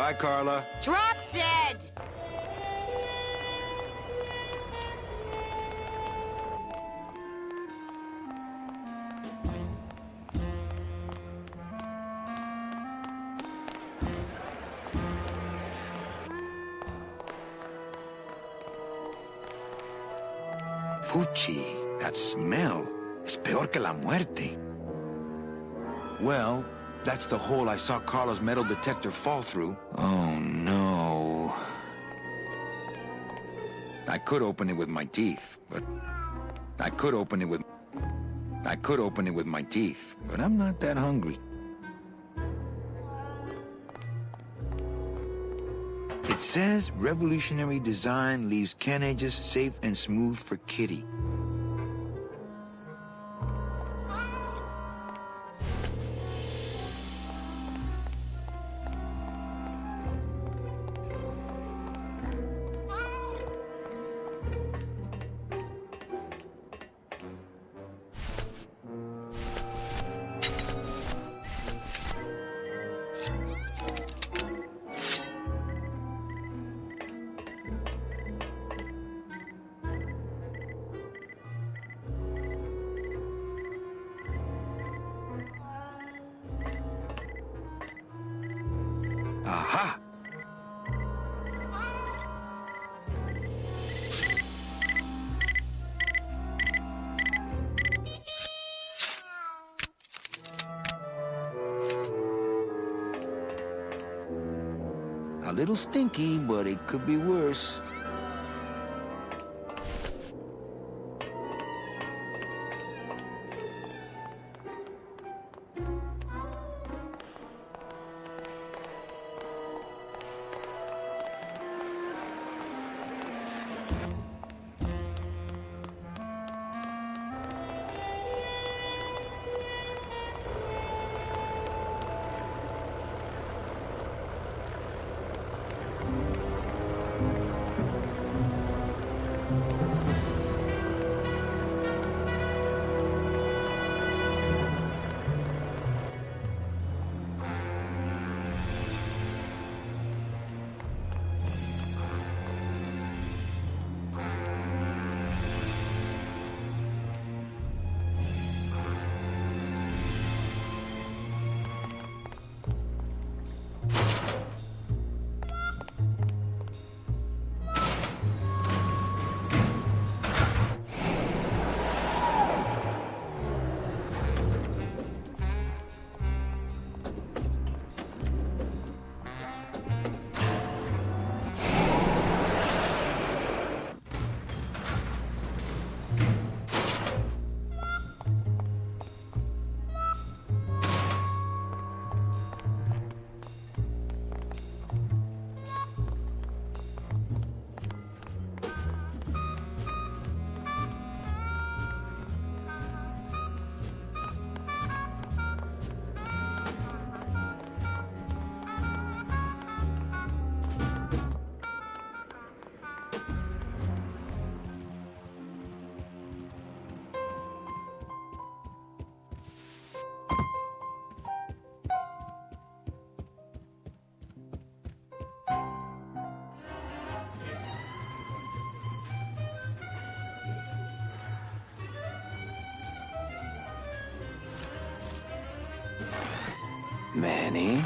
Bye, Carla. Drop dead! Fuchi, that smell is peor que la muerte. Well, that's the hole I saw Carla's metal detector fall through. Oh, no. I could open it with my teeth, but... I could open it with my teeth, but I'm not that hungry. It says revolutionary design leaves can edges safe and smooth for Kitty. Aha! A little stinky, but it could be worse. Manny?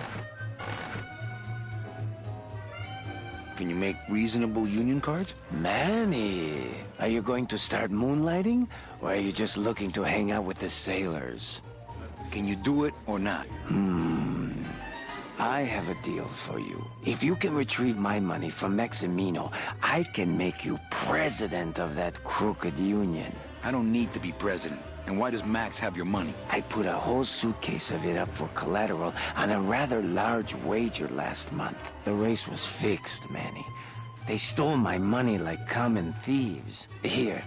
Can you make reasonable union cards? Manny, are you going to start moonlighting? Or are you just looking to hang out with the sailors? Can you do it or not? I have a deal for you. If you can retrieve my money from Maximino, I can make you president of that crooked union. I don't need to be president. And why does Max have your money? I put a whole suitcase of it up for collateral on a rather large wager last month. The race was fixed, Manny. They stole my money like common thieves. Here,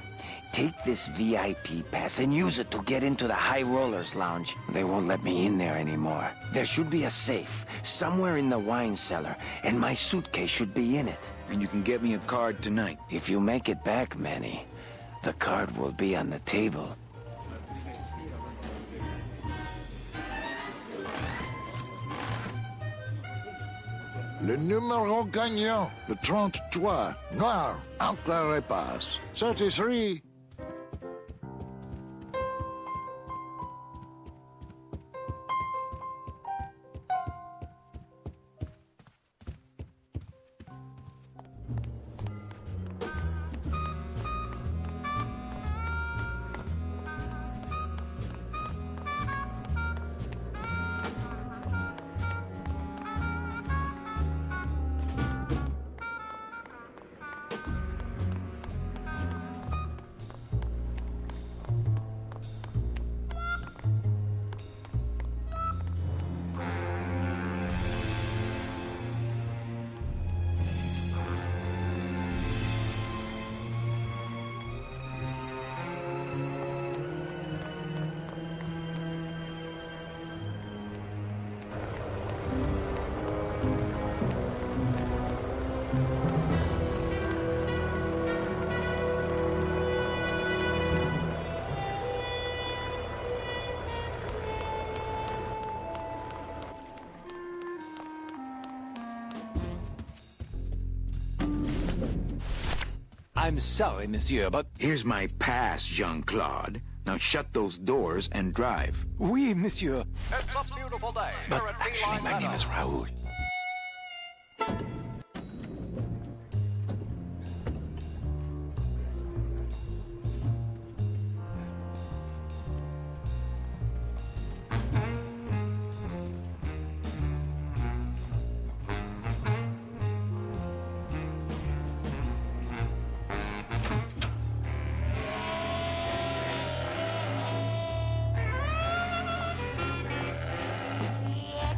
take this VIP pass and use it to get into the High Rollers Lounge. They won't let me in there anymore. There should be a safe somewhere in the wine cellar, and my suitcase should be in it. And you can get me a card tonight. If you make it back, Manny, the card will be on the table. Le numéro gagnant, le 33, noir, entre et passe. 33. I'm sorry, monsieur, but... Here's my pass, Jean-Claude. Now shut those doors and drive. Oui, monsieur. It's a beautiful day. But here at actually, Feline my name Meadow. is Raoul.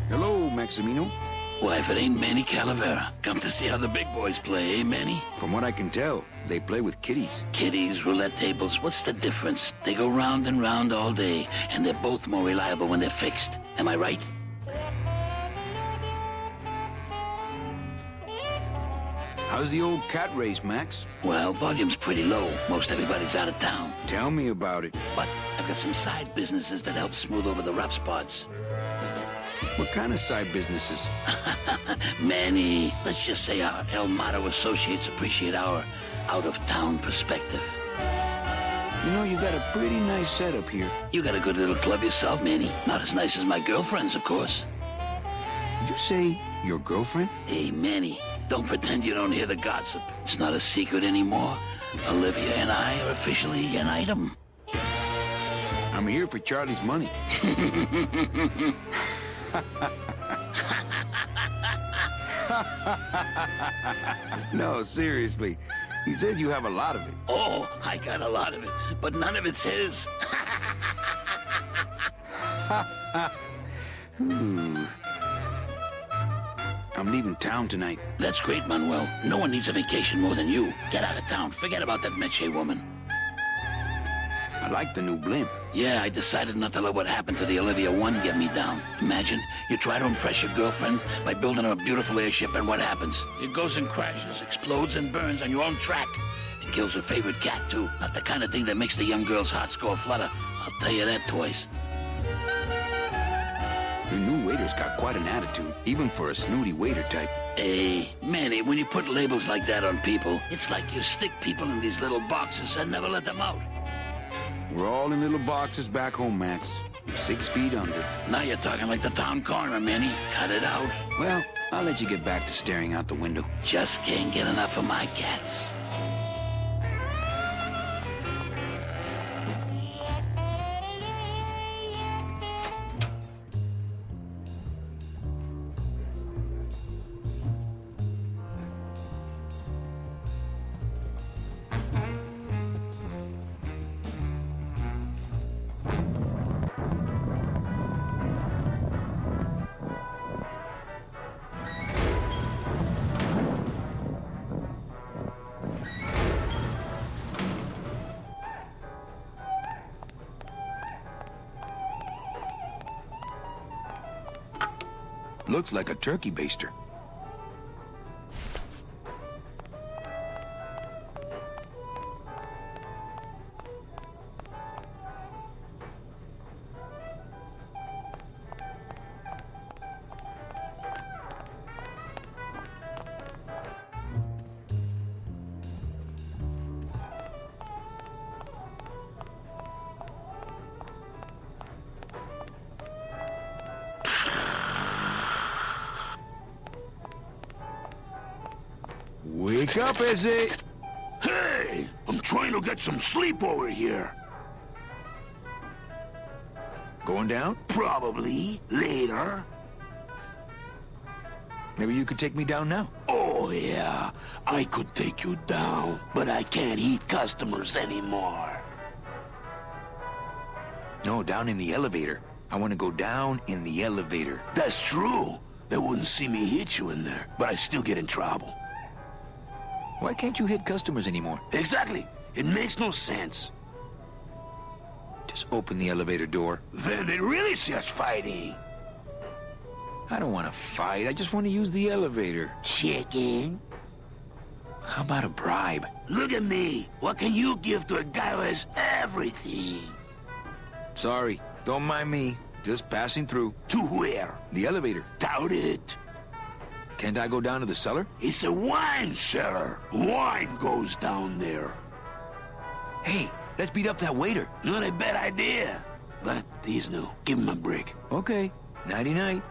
Hello, Maximino. Why, if it ain't Manny Calavera, come to see how the big boys play, eh, Manny? From what I can tell, they play with kitties. Kiddies, roulette tables, what's the difference? They go round and round all day, and they're both more reliable when they're fixed. Am I right? How's the old cat race, Max? Well, volume's pretty low. Most everybody's out of town. Tell me about it. But I've got some side businesses that help smooth over the rough spots. What kind of side businesses? Manny, let's just say our El Mato associates appreciate our out-of-town perspective. You know, you got a pretty nice setup here. You got a good little club yourself, Manny. Not as nice as my girlfriend's, of course. Did you say your girlfriend? Hey, Manny, don't pretend you don't hear the gossip. It's not a secret anymore. Olivia and I are officially an item. I'm here for Charlie's money. No, seriously. He says you have a lot of it. Oh, I got a lot of it, but none of it's his. Ooh. I'm leaving town tonight. That's great, Manuel. No one needs a vacation more than you. Get out of town. Forget about that Meche woman. I like the new blimp. Yeah, I decided not to let what happened to the Olivia 1 get me down. Imagine, you try to impress your girlfriend by building her a beautiful airship, and what happens? It goes and crashes, explodes and burns on your own track. It kills her favorite cat, too. Not the kind of thing that makes the young girl's hearts go aflutter. I'll tell you that, toys. Your new waiter's got quite an attitude, even for a snooty waiter type. Hey, Manny, when you put labels like that on people, it's like you stick people in these little boxes and never let them out. We're all in little boxes back home, Max. 6 feet under. Now you're talking like the town coroner, Manny. Cut it out. Well, I'll let you get back to staring out the window. Just can't get enough of my cats. Looks like a turkey baster. Wake up, Izzy! Hey! I'm trying to get some sleep over here. Going down? Probably later. Maybe you could take me down now. Oh, yeah. I could take you down, but I can't eat customers anymore. No, down in the elevator. I want to go down in the elevator. That's true. They wouldn't see me hit you in there, but I still get in trouble. Why can't you hit customers anymore? Exactly. It makes no sense. Just open the elevator door. Then they really see us fighting. I don't want to fight. I just want to use the elevator. Chicken. How about a bribe? Look at me. What can you give to a guy who has everything? Sorry, don't mind me. Just passing through. To where? The elevator. Doubt it. Can't I go down to the cellar? It's a wine cellar. Wine goes down there. Hey, let's beat up that waiter. Not a bad idea. But he's new. Give him a break. Okay. Nighty-night.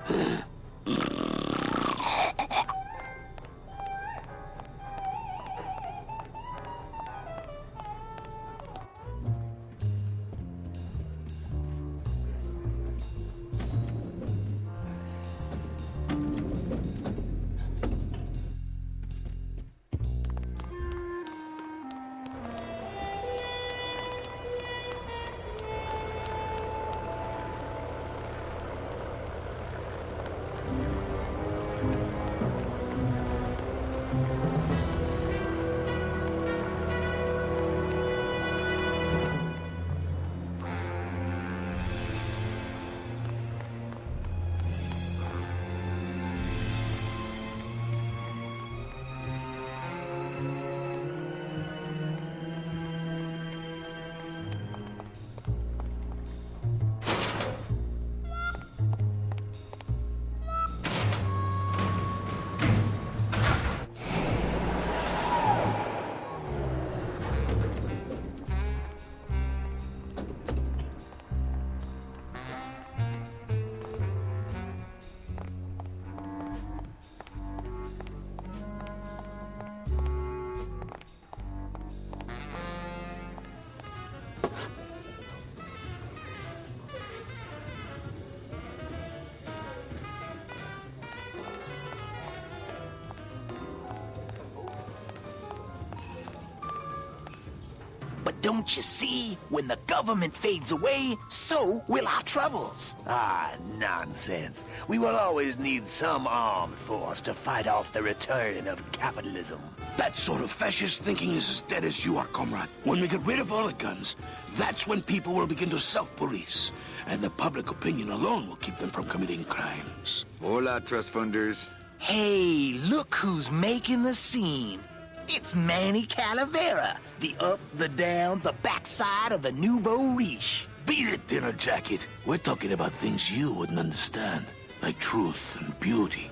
But don't you see, when the government fades away, so will our troubles. Ah, nonsense. We will always need some armed force to fight off the return of capitalism. That sort of fascist thinking is as dead as you are, comrade. When we get rid of all the guns, that's when people will begin to self-police. And the public opinion alone will keep them from committing crimes. Hola, trust funders. Hey, look who's making the scene. It's Manny Calavera, the up, the down, the backside of the nouveau riche. Beat it, dinner jacket. We're talking about things you wouldn't understand, like truth and beauty.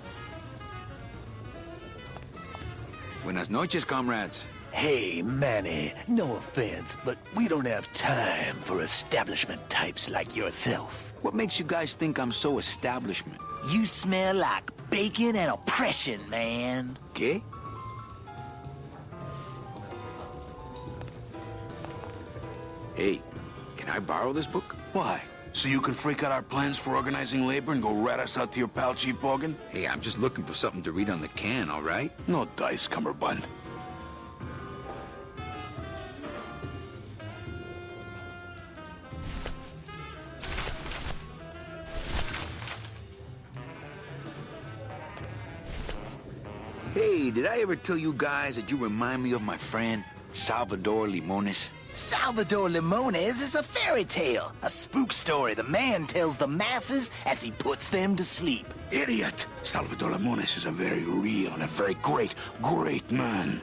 Buenas noches, comrades. Hey, Manny, no offense, but we don't have time for establishment types like yourself. What makes you guys think I'm so establishment? You smell like bacon and oppression, man. ¿Qué? Hey, can I borrow this book? Why? So you can freak out our plans for organizing labor and go rat us out to your pal, Chief Morgan? Hey, I'm just looking for something to read on the can, all right? No dice, Cumberbund. Hey, did I ever tell you guys that you remind me of my friend, Salvador Limones? Salvador Limones is a fairy tale, a spook story the man tells the masses as he puts them to sleep. Idiot! Salvador Limones is a very real and a very great, great man.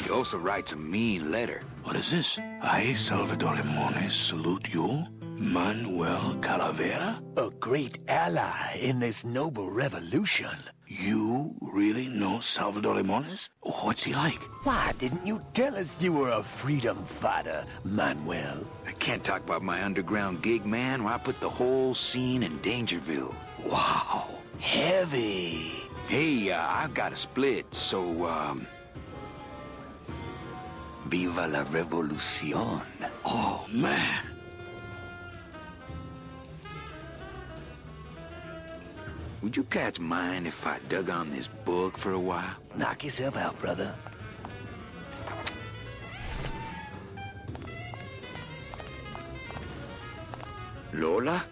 He also writes a mean letter. What is this? I, Salvador Limones, salute you, Manuel Calavera? A great ally in this noble revolution. You really know Salvador Limones? What's he like? Why didn't you tell us you were a freedom fighter, Manuel? I can't talk about my underground gig, man, where I put the whole scene in Dangerville. Wow. Heavy. Hey, I've got a split, so, Viva la revolucion. Oh, man. would you cats mind if I dug on this book for a while? Knock yourself out, brother. Lola?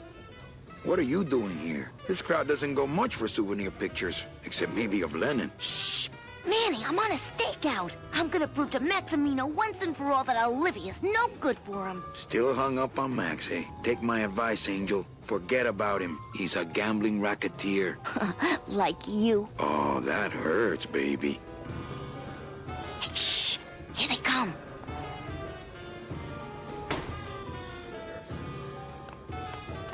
What are you doing here? This crowd doesn't go much for souvenir pictures, except maybe of Lenin. Shh! Manny, I'm on a stakeout. I'm gonna prove to Maximino once and for all that Olivia's no good for him. Still hung up on Max, eh? Take my advice, Angel. Forget about him. He's a gambling racketeer. Like you. Oh, that hurts, baby. Hey, shh! Here they come.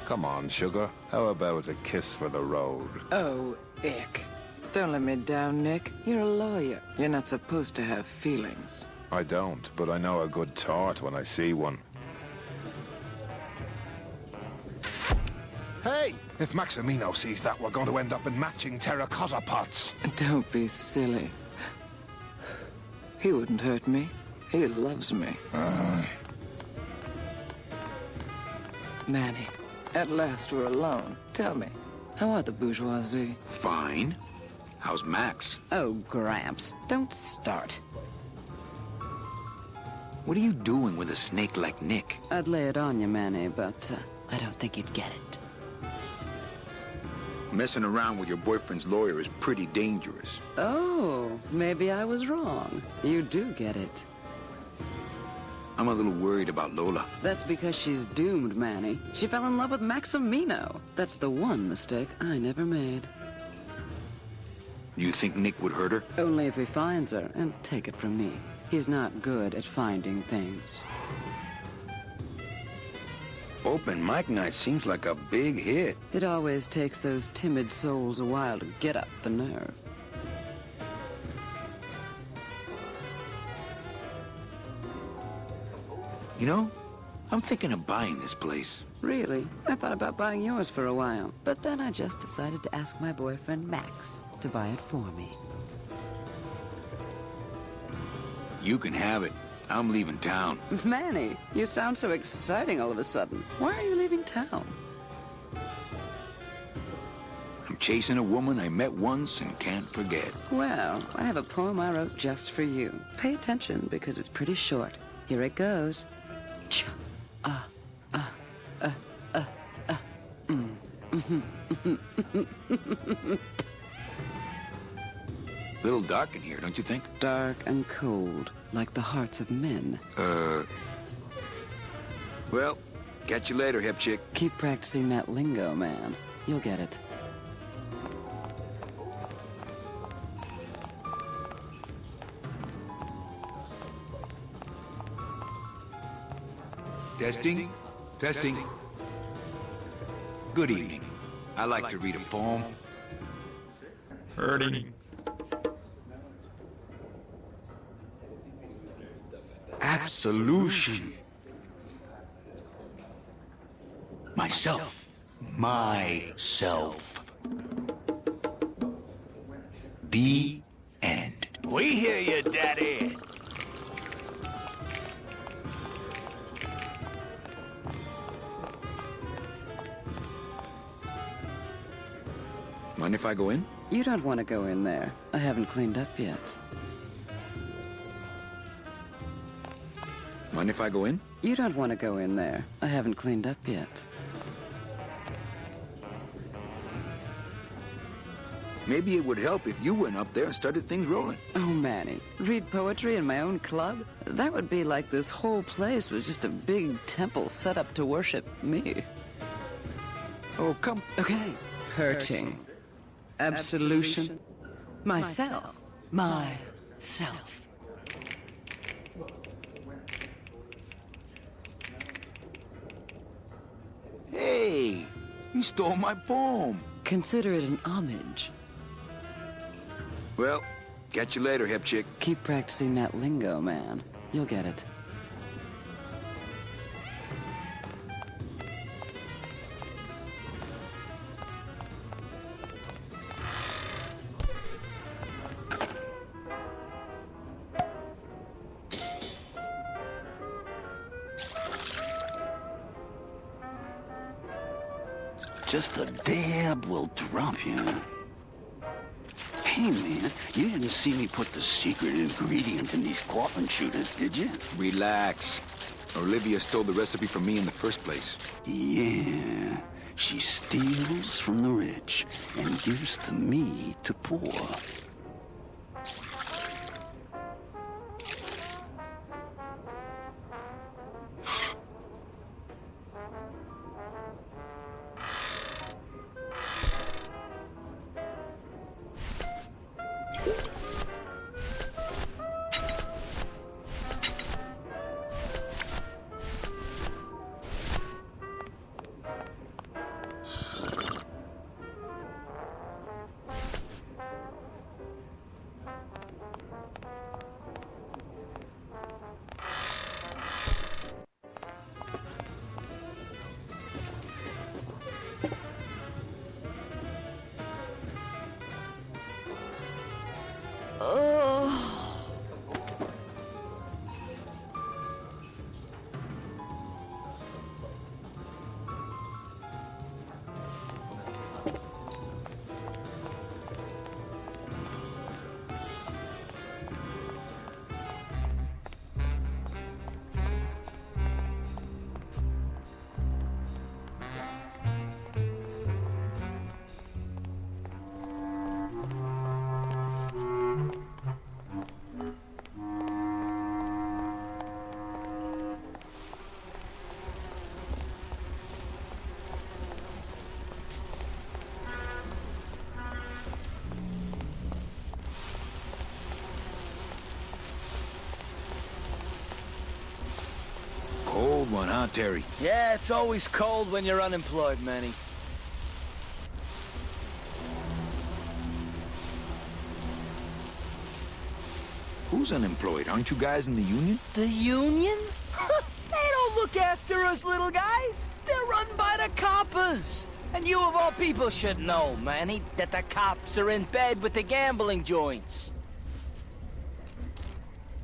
Come on, sugar. How about a kiss for the road? Oh, ick. Don't let me down, Nick. You're a lawyer. You're not supposed to have feelings. I don't, but I know a good tart when I see one. Hey! If Maximino sees that, we're going to end up in matching terracotta pots. Don't be silly. He wouldn't hurt me. He loves me. Manny, at last we're alone. Tell me, how are the bourgeoisie? Fine. How's Max? Oh, Gramps, don't start. What are you doing with a snake like Nick? I'd lay it on you, Manny, but I don't think you'd get it. Messing around with your boyfriend's lawyer is pretty dangerous. Oh, maybe I was wrong. You do get it. I'm a little worried about Lola. That's because she's doomed, Manny. She fell in love with Maximino. That's the one mistake I never made. You think Nick would hurt her? Only if he finds her, and take it from me. He's not good at finding things. Open mic night seems like a big hit. It always takes those timid souls a while to get up the nerve. You know, I'm thinking of buying this place. Really? I thought about buying yours for a while, but then I just decided to ask my boyfriend Max to buy it for me. You can have it. I'm leaving town. Manny, you sound so exciting all of a sudden. Why are you leaving town? I'm chasing a woman I met once and can't forget. Well, I have a poem I wrote just for you. Pay attention because it's pretty short. Here it goes. Ch Little dark in here, don't you think? Dark and cold, like the hearts of men. Well, catch you later, hip chick. Keep practicing that lingo, man. You'll get it. Testing? Testing. Good evening. I like to read a poem. Hurting. Absolution. Myself. Myself. The end. We hear you, Daddy. Mind if I go in? You don't want to go in there. I haven't cleaned up yet. Mind if I go in? You don't want to go in there. I haven't cleaned up yet. Maybe it would help if you went up there and started things rolling. Oh, Manny, read poetry in my own club? That would be like this whole place was just a big temple set up to worship me. Oh, come. Okay. Hurting. Absolution. Myself. Myself. Hey, you stole my poem. Consider it an homage. Well, catch you later, hip chick. Keep practicing that lingo, man. You'll get it. Just a dab will drop you. Hey, man, you didn't see me put the secret ingredient in these coffin shooters, did you? Relax. Olivia stole the recipe from me in the first place. Yeah, she steals from the rich and gives to me to poor. Cold one, huh, Terry? Yeah, it's always cold when you're unemployed, Manny. Who's unemployed? Aren't you guys in the union? The union? They don't look after us little guys. They're run by the coppers. And you of all people should know, Manny, that the cops are in bed with the gambling joints.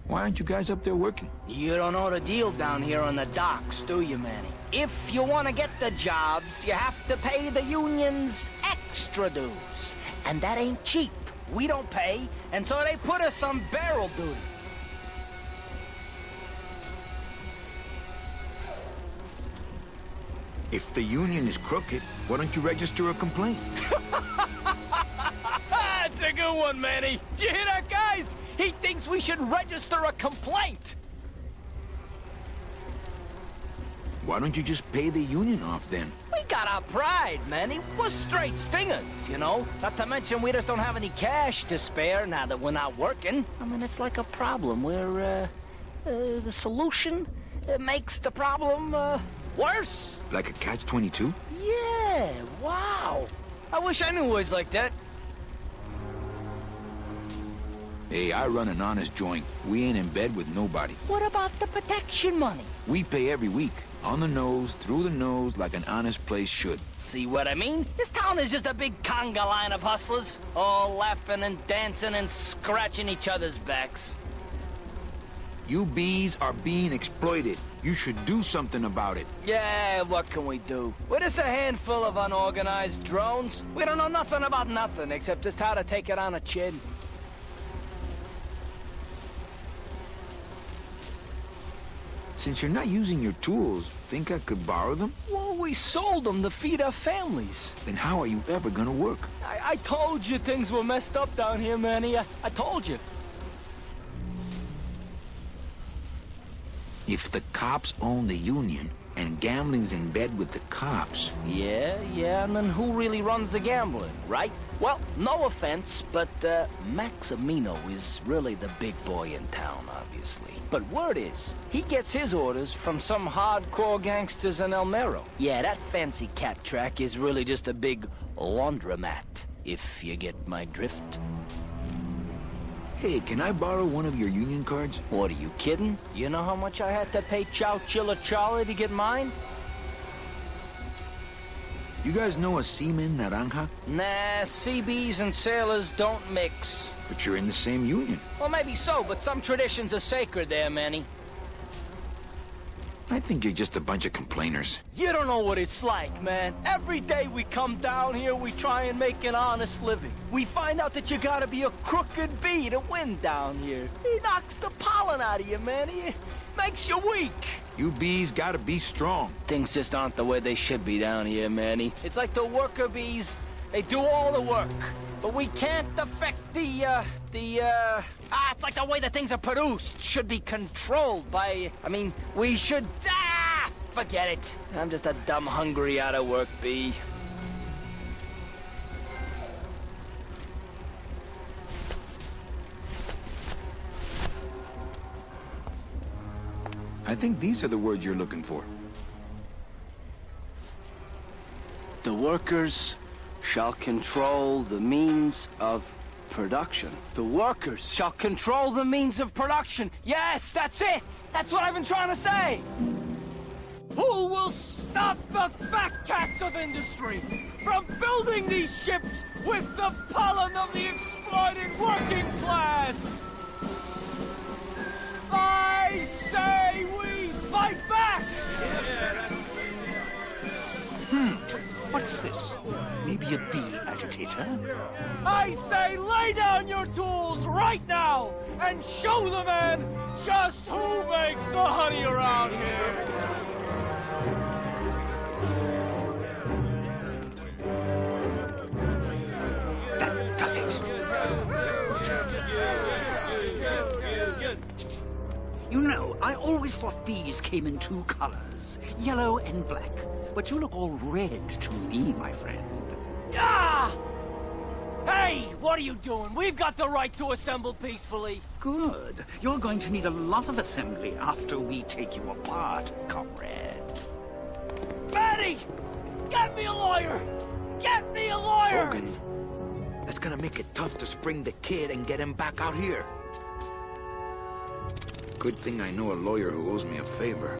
Why aren't you guys up there working? You don't know the deal down here on the docks, do you, Manny? If you want to get the jobs, you have to pay the unions extra dues. And that ain't cheap. We don't pay, and so they put us on barrel duty. If the union is crooked, why don't you register a complaint? That's a good one, Manny. Did you hear that, guys? He thinks we should register a complaint. Why don't you just pay the union off then? We got our pride, Manny. We're straight stingers, you know? Not to mention we just don't have any cash to spare now that we're not working. I mean, it's like a problem where, the solution makes the problem, worse. Like a catch-22? Yeah, wow. I wish I knew words like that. Hey, I run an honest joint. We ain't in bed with nobody. What about the protection money? We pay every week. On the nose, through the nose, like an honest place should. See what I mean? This town is just a big conga line of hustlers, all laughing and dancing and scratching each other's backs. You bees are being exploited. You should do something about it. Yeah, what can we do? We're just a handful of unorganized drones. We don't know nothing about nothing except just how to take it on a chin. Since you're not using your tools, think I could borrow them? Well, we sold them to feed our families. Then how are you ever gonna work? I told you things were messed up down here, Manny. I told you. If the cops own the union, and gambling's in bed with the cops... Yeah, and then who really runs the gambling, right? Well, no offense, but, Maximino is really the big boy in town, obviously. But word is, he gets his orders from some hardcore gangsters in El Mero. Yeah, that fancy cat track is really just a big laundromat, if you get my drift. Hey, can I borrow one of your union cards? What, are you kidding? You know how much I had to pay Chow Chilla Charlie to get mine? You guys know a seaman naranja? Nah, CBs and sailors don't mix. But you're in the same union. Well, maybe so, but some traditions are sacred there, Manny. I think you're just a bunch of complainers. You don't know what it's like, man. Every day we come down here, we try and make an honest living. We find out that you gotta be a crooked bee to win down here. He knocks the pollen out of you, man. He makes you weak. You bees gotta be strong. Things just aren't the way they should be down here, Manny. It's like the worker bees. They do all the work, but we can't affect it's like the way that things are produced should be controlled by, we should, forget it. I'm just a dumb, hungry, out-of-work bee. I think these are the words you're looking for. The workers shall control the means of production. The workers shall control the means of production. Yes, that's it! That's what I've been trying to say! Who will stop the fat cats of industry from building these ships with the pollen of the exploited working class? I say we fight back! What's this? Maybe a bee agitator? I say lay down your tools right now and show the man just who makes the honey around here! That does it. You know, I always thought bees came in two colors, yellow and black. But you look all red to me, my friend. Ah! Hey, what are you doing? We've got the right to assemble peacefully. Good. You're going to need a lot of assembly after we take you apart, comrade. Manny! Get me a lawyer! Get me a lawyer! Logan, that's gonna make it tough to spring the kid and get him back out here. Good thing I know a lawyer who owes me a favor.